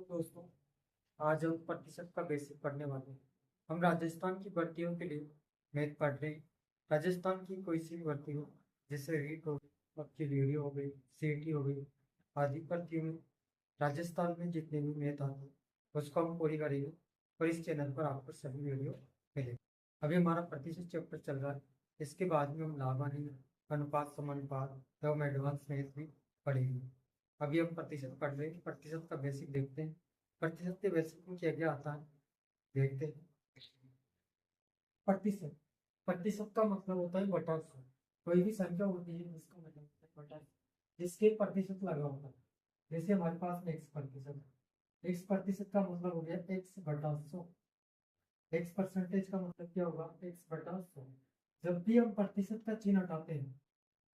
तो दोस्तों, आज हम प्रतिशत का बेसिक पढ़ने वाले हैं। हम राजस्थान की भर्तियों के लिए मैथ पढ़ रहे हैं। राजस्थान की कोई सी भी भर्ती हो, जैसे रीट हो गई, आपकी वीडियो हो गई, सीटी हो गई, आदि भर्तियों में राजस्थान में जितने भी मैथ आते हैं उसको हम पूरी करेंगे और इस चैनल पर आपको सभी वीडियो मिलेंगे। अभी हमारा प्रतिशत चैप्टर चल रहा है। इसके बाद में हम लाभानी, अनुपात, समानुपात एवं एडवांस मैथ भी पढ़ेंगे। अभी हम प्रतिशत पढ़ रहे हैं। प्रतिशत का बेसिक देखते हैं। प्रतिशत के बेसिक में क्या क्या आता है देखते हैं। प्रतिशत प्रतिशत का मतलब होता है बटा सौ। कोई भी संख्या होती है जिसका मतलब होता है बटा सौ, जिसके प्रतिशत लगा होता है। जैसे हमारे पास में एक्स प्रतिशत है। एक्स प्रतिशत का मतलब हो गया एक्स बटा सौ। एक्स परसेंटेज का मतलब क्या होगा? एक्स बटा सौ। जब भी हम प्रतिशत का चिन्ह हटाते हैं,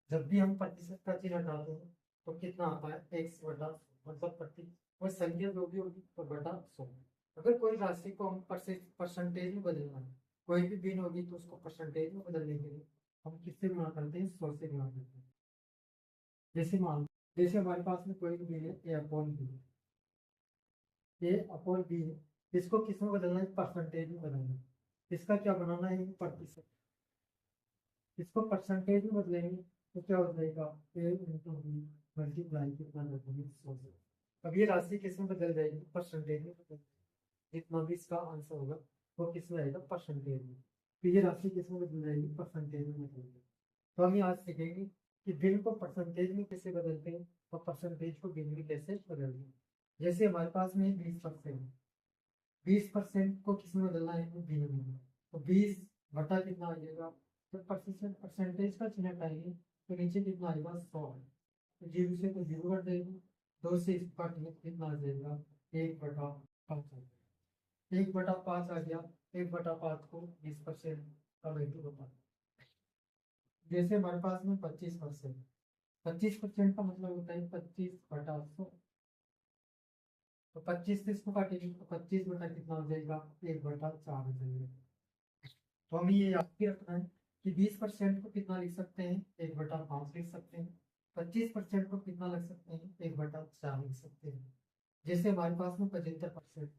जब भी हम प्रतिशत का चिन्ह हटाते हैं तो कितना आता है? एक्स बटा सौ। मतलब प्रति वह संख्या जो भी होगी तो बटा सौ। अगर कोई राशि को हम परसेंटेज में बदलना है, कोई भी भिन्न होगी तो उसको परसेंटेज में बदलने के लिए हम किससे गुणा करते हैं? सौ से गुणा करते हैं। जैसे मान, जैसे हमारे पास में कोई भी भिन्न है, ए अपॉन बी, ए अपॉन बी है। इसको किस में बदलना है? परसेंटेज में बदलना है। इसका क्या बनाना है? प्रतिशत। इसको परसेंटेज में बदलेंगे तो क्या हो जाएगा? ए इंटू बी मल्टीप्लाई कितना कर देंगे? सौ से। अब ये राशि किस में बदल जाएगी? परसेंटेज में बदल जाएगी। जितना भी इसका आंसर होगा वो किस में आएगा? परसेंटेज में। तो ये राशि किस में बदल जाएगी? परसेंटेज में बदल जाएगी। तो हम आज सीखेंगे कि भिन्न को परसेंटेज में कैसे बदलते हैं और परसेंटेज को भिन्न में कैसे बदलते हैं। जैसे हमारे पास में 20%, 20% को किस में बदलना है? भिन्न में। तो 20 बटा कितना आ जाएगा? तो परसेंटेज का चिन्ह हटाएंगे तो नीचे कितना आएगा? 100। तो जीरो से तो जीरो कट जाएगी। दो से इसका कितना आ जाएगा? 1/5 आ जाएगा। 1/5 आ गया। 1/5 को 20% का वैल्यू होता है। जैसे हमारे पास में 25%, 25% का मतलब होता है 25/100। तो 25 से इसको काटेंगे तो 25 बटा कितना हो जाएगा? 1/4 हो जाएगा। तो हमें ये याद भी रखना है कि 20% को कितना लिख सकते हैं? 1/5 लिख सकते हैं। 25% को कितना लिख सकते हैं? 1/4 लिख सकते हैं। जैसे हमारे पास में 75%,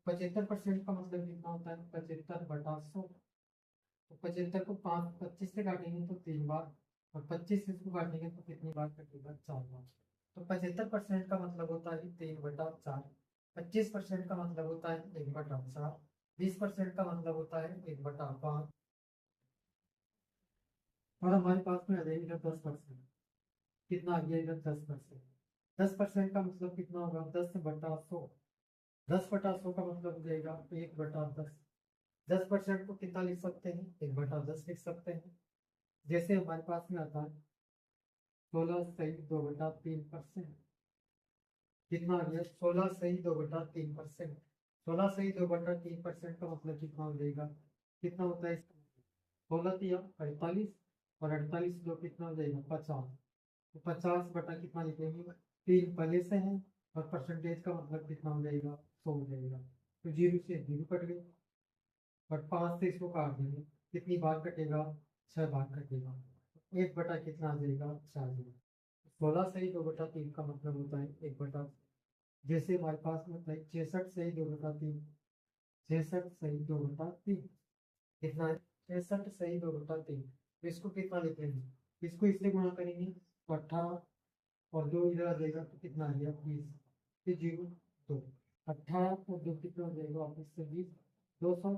75% का मतलब कितना होता है? 75/100। तो 75 को 25 से काटेंगे तो 3 बार, और 25 से इसको काटेंगे तो कितनी बार कटेगा? 4 बार। तो 75% का मतलब होता है 3/4। 25% का मतलब होता है 1/4। 20% का मतलब होता है 1/5। और हमारे पास में आ जाएगा 10%। कितना आ गया इधर? 10%। 10% का मतलब कितना होगा? 10/100। 10/100 का मतलब हो जाएगा 1/10। 10% को कितना लिख सकते हैं? 1/10 लिख सकते हैं। जैसे हमारे पास में आता है 16 सही 2/3%। कितना आ गया? 16 सही 2/3%। 16 सही 2/3% का मतलब कितना हो जाएगा? कितना होता है इसका? 16 या 48, और 48 दो कितना हो जाएगा? 50। तो 50 बटा कितना लिखेंगे? 3 पहले से है, और परसेंटेज का मतलब कितना हो जाएगा? 100 हो जाएगा। तो जीरो से जीरो कट गए, और 5 से इसको काट देंगे। कितनी बार कटेगा? 6 बार कटेगा। 1 बटा कितना आ जाएगा? 4 जाएगा। 16 सही 2/3 का मतलब होता है 1/। जैसे हमारे पास में होता है 66 सही 2/3। 66 सही 2/3 कितना है? 66 सही 2/3। तो इसको कितना लिखेंगे? इसको इससे गुणा करेंगे तो 18, और 2 इधर आ जाएगा तो कितना आ गया? 20। फिर जीरो, 2। 18 और 2 कितना हो जाएगा? वापस से 20, 200।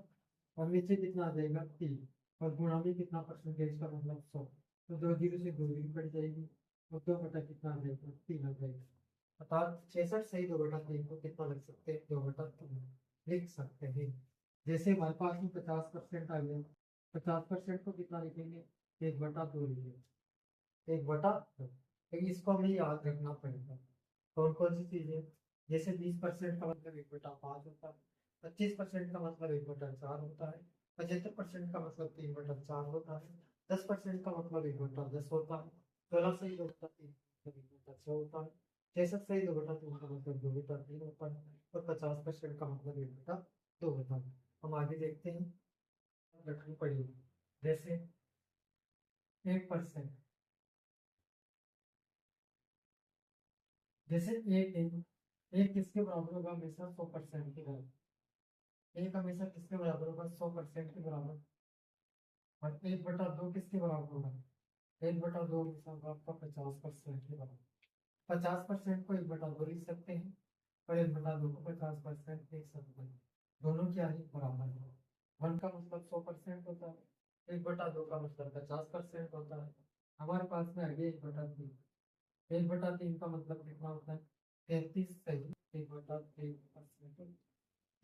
और नीचे कितना आ जाएगा? 3। और गुणा में कितना? परसेंटेज का मतलब 100। तो 2 जीरो से 2 जीरो कट जाएगी, और 2 बटा कितना आ जाएगा? 3 आ जाएगा। अर्थात 66 सही 2/3 को कितना लिख सकते हैं? 2/3 लिख सकते हैं। जैसे हमारे पास में 50% आ गया, 50% को कितना लिखेंगे? 1/2 लिखेंगे। 1/2। तो इसको हमें याद रखना पड़ेगा। कौन कौन सी चीजें? जैसे 20% का मतलब 1/5 होता है। 25% का मतलब 1/4 होता है। 75% का मतलब 3/4 होता है। 10% का मतलब 1/10 होता है। 16 सही 2/3 मतलब 1/6 होता है। 66 सही 2/3 का मतलब 2/3 होता है। और 50% का मतलब 1/2 होता है। हम आगे देखते हैं, रखनी पड़ेगी। जैसे 1%, जैसे 1 है एक किसके बराबर होगा? हमेशा 100% के बराबर। एक हमेशा किसके बराबर होगा? 100% के बराबर। और 1/2 किसके बराबर होगा? 1/2 हमेशा होगा आपका 50% के बराबर। 50% को 1/2 लिख सकते हैं और 1/2 को 50% लिख सकते हैं। दोनों क्या है? बराबर है। 1 का मतलब 100% होता है, 1/2 का मतलब 50% होता है। हमारे पास में आगे 1/3। 1/3 का मतलब कितना होता है? 33 सही 1/3%।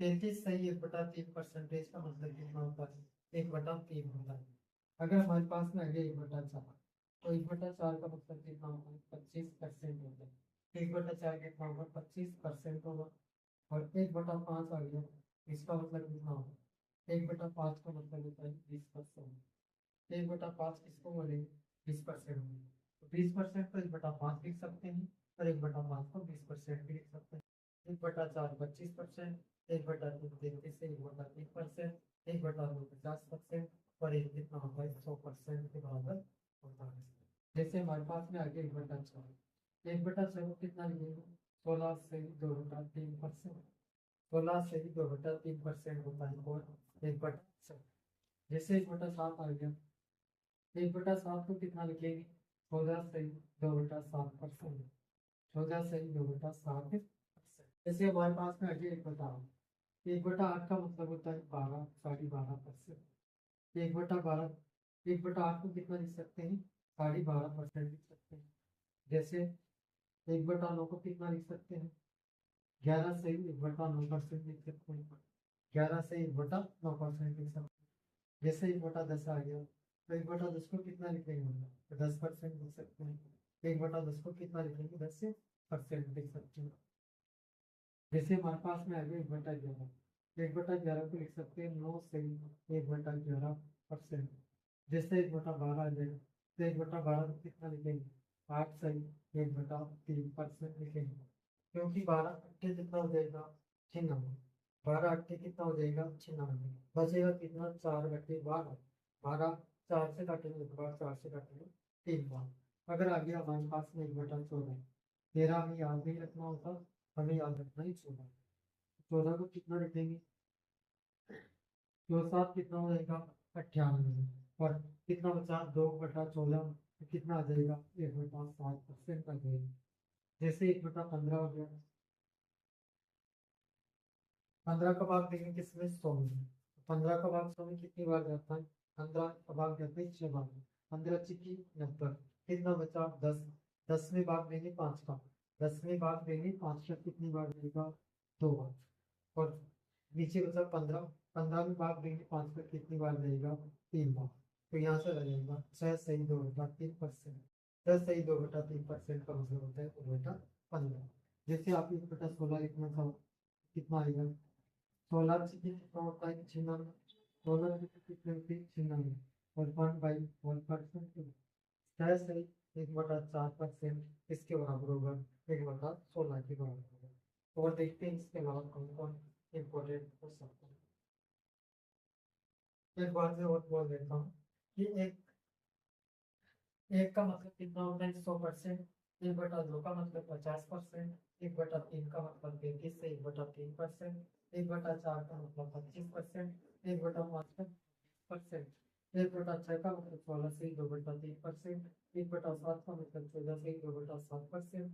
33 सही 1/3 परसेंटेज का मतलब कितना होता है? 1/3 होता है। अगर हमारे पास में आगे 1/4, तो 1/4 का मतलब कितना होता है? 25% होता है। 1/4 कितना होगा? 25% होगा। और 1/5 आ गया, इसका मतलब कितना होगा? 1/5 का मतलब होता है 20%। 1/5 किसको बोलेंगे? 20% होगा। तो 20% को 1/5 लिख सकते हैं और 1/5 को 20% भी लिख सकते हैं। 1/4 25%, 1/3 33 से 1/3%, 1/2 50% और एक कितना होता है? 100% के बराबर होता है। जैसे हमारे पास में आगे 1/6, 1/6 को कितना लिखेंगे? 16 से 2/3%। 16 से 2/3% होता है और 1/6। जैसे 1/7 आ गया, 1/7 को कितना लिखेंगे? 14 से 2/7%। 14 से 2/7%। जैसे हमारे पास में आगे 1/8, 1/8 का मतलब होता है 12 12.5%। 1/12, 1/8 को कितना लिख सकते हैं? 12.5% लिख सकते हैं। जैसे 1/9 को कितना लिख सकते हैं? 11 से 1/9% लिख सकते हैं। 11 से 1/9% लिख सकते हैं। जैसे 1/10 आ गया, तो 1/10 को कितना लिखेंगे? तो 10% लिख सकते हैं। 1/10 को कितना लिखेंगे? 10% लिख सकते हैं। जैसे हमारे पास में आ गया 1/11, 1/11 को लिख सकते हैं 9 से 1/11%। जैसे 1/12 आ जाएगा, तो 1/12 को कितना लिखेंगे? 8 से 1/3% लिखेंगे। क्योंकि 12 अट्ठे कितना हो जाएगा? 96। 12 अट्ठे कितना हो जाएगा? 96। बचेगा कितना? 4/12। 12 4 से काटेंगे तो 4 से काटेंगे 3 बार। अगर आगे हमारे पास में 1/14, 13 हमें याद नहीं रखना होता, हमें याद रखना ही 14। 14 को कितना लिखेंगे? 2 7 कितना हो जाएगा? 98। और कितना बचा? 2/14, तो कितना आ जाएगा? 1/7% आ जाएगा। जैसे 1/15 हो गया, 15 का भाग देंगे किसमें? 100 में। 15 का भाग 100 में कितनी बार जाता है? 15 का भाग जाता है 6 बार। 15 चिकी 90। कितना बचा? 10। 10 में भाग देंगे 5 का। 10 में भाग देंगे 5 का, कितनी बार देगा? 2 बार। और नीचे बचा 15। 15 में भाग देंगे 5 का, कितनी बार देगा? 3 बार। तो यहाँ से रहेगा 6 सही 2/3%। 10 सही 2/3% का मतलब होता है 2/15। जैसे आप 1/16 लिखना चाहो, कितना आएगा? 16 से कितना होता है? 96। 16 से कितने होते हैं? 96। और 1/1%, 6 से 1/4% इसके बराबर होगा 1/16 के बराबर होगा। और देखते हैं इसके अलावा कौन कौन इम्पोर्टेंट हो सकता है। एक बार से और बोल देता हूँ कि एक का मतलब कितना होता है? 100%। 1/2 का मतलब 50%। 1/3 का मतलब 33 से 1/3%। 1/4 का मतलब 25%। 1/5 का 20%। 1/6 का मतलब 16 से 2/3%। 1/7 का मतलब 14 से 2/7%।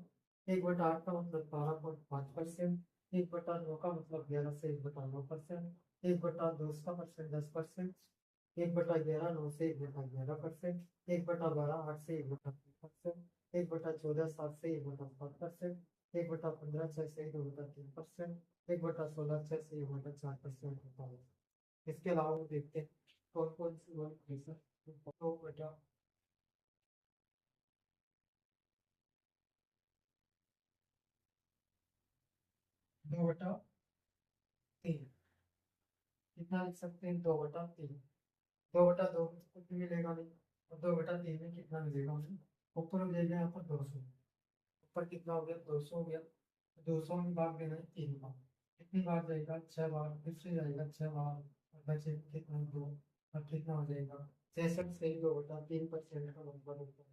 1/8 का मतलब 12.5%। 1/9 का मतलब 11 से 1/9%। 1/2 का परसेंट 10%। 1/11 9 से 1/11%। 1/12 8 से 1/3%। 1/14 7 से 1/7%। 1/15 6 से 2/3%। 1/16 6 से 1/4% होता है। इसके अलावा वो देखते हैं कौन कौन सी वर्क प्रेशर। तो बेटा 2/3 कितना लिख सकते हैं? 2/3। 2/2 में तो कुछ मिलेगा नहीं, और 2/3 में कितना मिलेगा हमें? ऊपर मिलेगा यहाँ पर 200। ऊपर कितना हो गया? 200 हो गया। 200 में भाग देना है 3 बार। कितनी बार जाएगा? 6 बार। फिर से जाएगा 6 बार। और बचे कितना? 2। और कितना हो जाएगा? 66 से 2/3% का मतलब होता है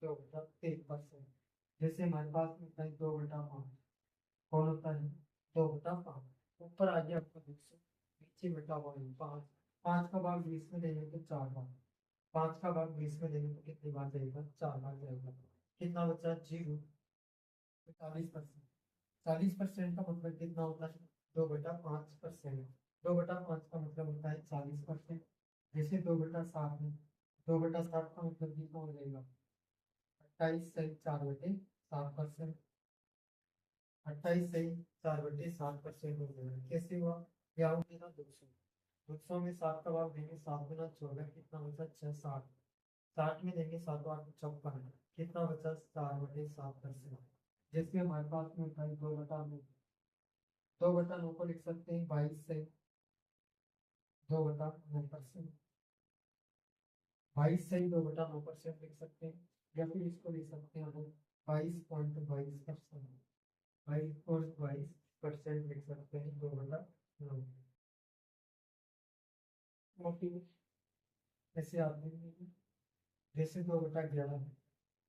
2/3%। जैसे हमारे पास में था 2/5। कौन होता है 2/5। ऊपर आ गया आपका 200, नीचे बटा हुआ है 5। 5 का भाग 20 में देंगे तो 4 बार। 5 का भाग 20 में देंगे तो कितनी बार जाएगा, 4 बार जाएगा। कितना बचा, 0। 40%। 40% का मतलब कितना होता है, 2/5%। 2/5 का मतलब होता है 40%। जैसे 2/7 में, 2/7 का मतलब कितना हो जाएगा, 28 सही 4/7%। 28 सही 4/7% हो जाएगा। कैसे हुआ, यहाँ हो गया 200। 200 में 7 का भाग देंगे, 7 गुना 14 कितना बचा, 6। 60। 60 में देंगे 7 8 54, कितना बचा, 4/7%। जैसे हमारे पास में होता है 2/9। 2/9 को लिख सकते हैं 22 से 2/9%। 22 से 2/9% लिख सकते हैं, या फिर इसको लिख सकते हैं हम 22.22%। 22.22% लिख सकते हैं 2/9। जैसे आपने, जैसे 2/11 है,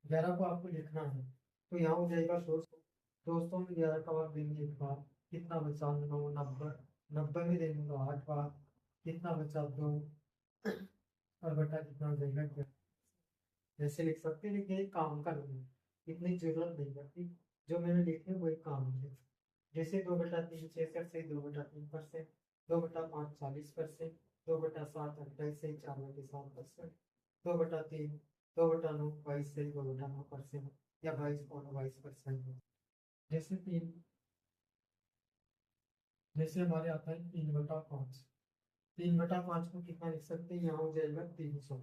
11 को आपको लिखना है तो यहाँ हो जाएगा 200। 200 में 11 का भाग देंगे एक बार, कितना बचा, 9। 90। 90 में देंगे तो 8 बार, कितना बचा, 2। और बटा कितना हो जाएगा, 11। जैसे लिख सकते हैं, लेकिन एक काम कर रहे हैं, इतनी जरूरत नहीं पड़ती। जो मैंने लिखे वही काम है। जैसे 2/3 66 से 2/3%। 2/5 40%। 2/7 28 से 4/7%। 2/3 2/9 22 से 2/9%, या 22.22%। जैसे तीन, जैसे हमारे आता है 3/5। 3/5 को कितना लिख सकते हैं, यहाँ हो जाएगा 300।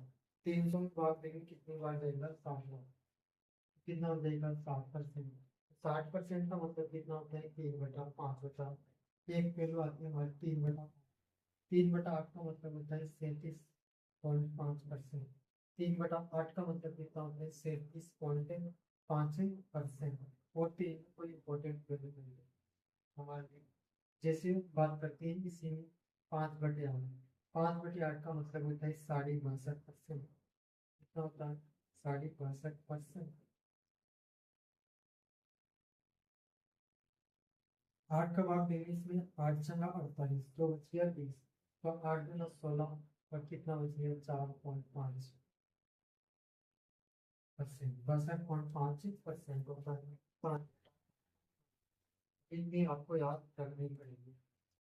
300 में भाग देंगे कितनी बार जाएगा, 60 बार, कितना हो जाएगा, 60%। 60% का मतलब कितना होता है, 3/5 पहलू आती है हमारी 3/8 का मतलब होता है 37.5%। 3/8 का मतलब कितना होता है, 37.5%। और तीन कोई इंपॉर्टेंट वैल्यू नहीं है हमारे लिए। जैसे बात करते हैं इसी में 5/8। 5/8 का मतलब होता है 62.62%। कितना होता है, 62.62%। 8 का भाग देंगे इसमें, 8×48 तो बच गया 20। तो 8×16 और कितना बच गया, 4.5%। 62.5% होता है। 5 इतनी आपको याद करनी पड़ेगी।